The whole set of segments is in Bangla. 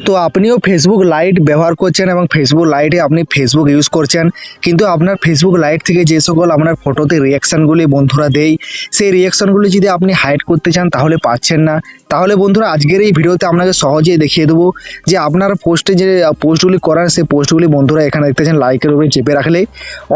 তো আপনিও ফেসবুক লাইট ব্যবহার করছেন এবং ফেসবুক লাইটে আপনি ফেসবুক ইউজ করছেন, কিন্তু আপনার ফেসবুক লাইট থেকে যে সকল আপনার ফটোতে রিয়াকশানগুলি বন্ধুরা দেয়, সেই রিয়াকশানগুলি যদি আপনি হাইড করতে চান তাহলে পাচ্ছেন না। তাহলে বন্ধুরা আজকের এই ভিডিওতে আপনাকে সহজেই দেখিয়ে দেবো যে আপনার পোস্টে যে পোস্টগুলি করার সেই পোস্টগুলি বন্ধুরা এখানে দেখতেছেন লাইকের উপরে চেপে রাখলে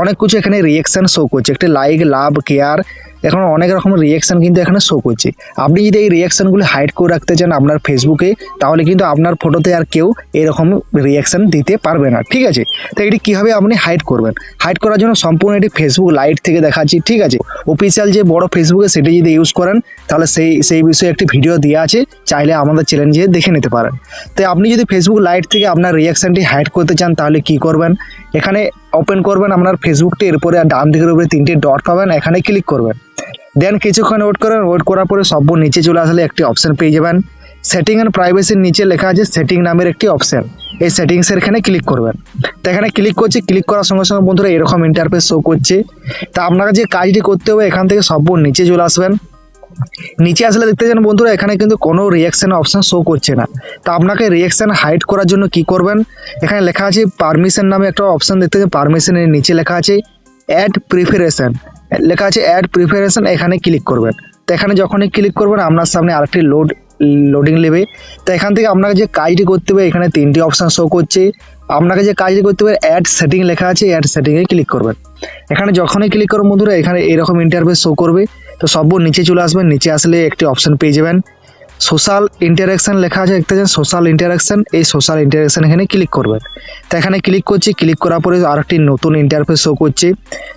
অনেক কিছু এখানে রিয়াকশান শো করছে, একটি লাইক, লাভ, কেয়ার, এখন অনেক রকমের রিয়াকশান কিন্তু এখানে শো করছে। আপনি যদি এই রিয়াকশানগুলি হাইড করে রাখতে চান আপনার ফেসবুকে, তাহলে কিন্তু আপনার ফটোতে আর কেউ এরকম রিয়াকশান দিতে পারবে না, ঠিক আছে। তো এটি কীভাবে আপনি হাইড করবেন, হাইড করার জন্য সম্পূর্ণ এটি ফেসবুক লাইট থেকে দেখাচ্ছি, ঠিক আছে। অফিসিয়াল যে বড় ফেসবুকে সেটি যদি ইউজ করেন তাহলে সেই বিষয়ে একটি ভিডিও দেওয়া আছে, চাইলে আমাদের চ্যানেল যেয়ে দেখে নিতে পারেন। তো আপনি যদি ফেসবুক লাইট থেকে আপনার রিয়াকশানটি হাইড করতে চান তাহলে কি করবেন, এখানে ওপেন করবেন আপনার ফেসবুকটি, এরপরে ডান দিকের উপরে 3টে ডট পাবেন, এখানে ক্লিক করবেন। দেন কিছুক্ষণ ওয়েট করেন, ওয়েট করার পরে সব নিচে চলে আসলে একটি অপশান পেয়ে যাবেন, সেটিং অ্যান্ড প্রাইভেসির নিচে লেখা আছে সেটিং নামের একটি অপশান, এই সেটিংসের এখানে ক্লিক করবেন। তো এখানে ক্লিক করছি, ক্লিক করার সঙ্গে সঙ্গে বন্ধুরা এরকম ইন্টারফেস শো করছে। তা আপনারা যে কাজটি করতে হবে এখান থেকে সব নিচে চলে আসবেন। নিচে আসলে দেখতে চান বন্ধুরা এখানে কিন্তু কোনো রিয়াকশান অপশান শো করছে না। তো আপনাকে রিয়াকশান হাইড করার জন্য কি করবেন, এখানে লেখা আছে পারমিশন নামে একটা অপশান দেখতে চান, পারমিশনের নিচে লেখা আছে অ্যাড প্রিফারেশন, লেখা আছে অ্যাড প্রিফারেশন, এখানে ক্লিক করবেন। তো এখানে যখনই ক্লিক করবেন আপনার সামনে আরেকটি লোডিং নেবে। তো এখান থেকে আপনাকে যে কাজটি করতে হবে এখানে 3টি অপশান শো করছে। আপনাকে যে কাজটি করতে হবে অ্যাড সেটিং লেখা আছে, অ্যাড সেটিংয়ে ক্লিক করবেন। এখানে যখনই ক্লিক করবেন বন্ধুরা এখানে এরকম ইন্টারফেস শো করবে। তো সব নিচে চলে আসবেন, নিচে আসলে একটি অপশান পেয়ে যাবেন সোশ্যাল ইন্টারাকশান লেখা আছে, দেখতে চান সোশ্যাল ইন্টারাকশান, এই সোশ্যাল ইন্টারাকশান এখানে ক্লিক করবেন। তো এখানে ক্লিক করছি, ক্লিক করার পরে আরেকটি নতুন ইন্টারফেস শো করছে।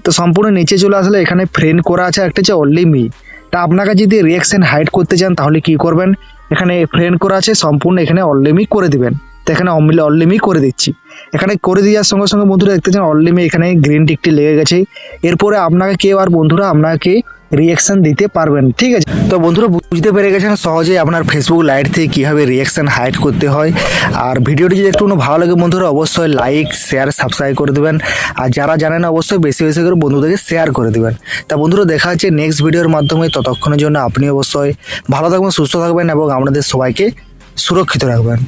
তো সম্পূর্ণ নিচে চলে আসলে এখানে ফ্রেন্ড করা আছে, একটা হচ্ছে অনলি মি। তা আপনাকে যদি রিয়াকশান হাইড করতে চান তাহলে কি করবেন, এখানে ফ্রেন্ড করা আছে সম্পূর্ণ এখানে অনলি মি করে দিবেন। তো এখানে অনলি মি করে দিচ্ছি। এখানে করে দেওয়ার সঙ্গে সঙ্গে বন্ধুরা দেখতে চান অনলি মি এখানে গ্রিন টিকটি লেগে গেছে। এরপরে আপনাকে কেউ আর বন্ধুরা আপনাকে রিয়াকশান দিতে পারবেন, ঠিক আছে। তো বন্ধুরা বুঝতে পেরে গেছেন সহজেই আপনার ফেসবুক লাইট থেকে কীভাবে রিয়াকশান হাইড করতে হয়। আর ভিডিওটি যদি একটু ভালো লাগে বন্ধুরা অবশ্যই লাইক, শেয়ার, সাবস্ক্রাইব করে দেবেন। আর যারা জানেন অবশ্যই বেশি বেশি করে বন্ধুদেরকে শেয়ার করে দেবেন। তা বন্ধুরা দেখা হচ্ছে নেক্সট ভিডিওর মাধ্যমে, ততক্ষণের জন্য আপনি অবশ্যই ভালো থাকবেন, সুস্থ থাকবেন এবং আপনাদের সবাইকে সুরক্ষিত রাখবেন।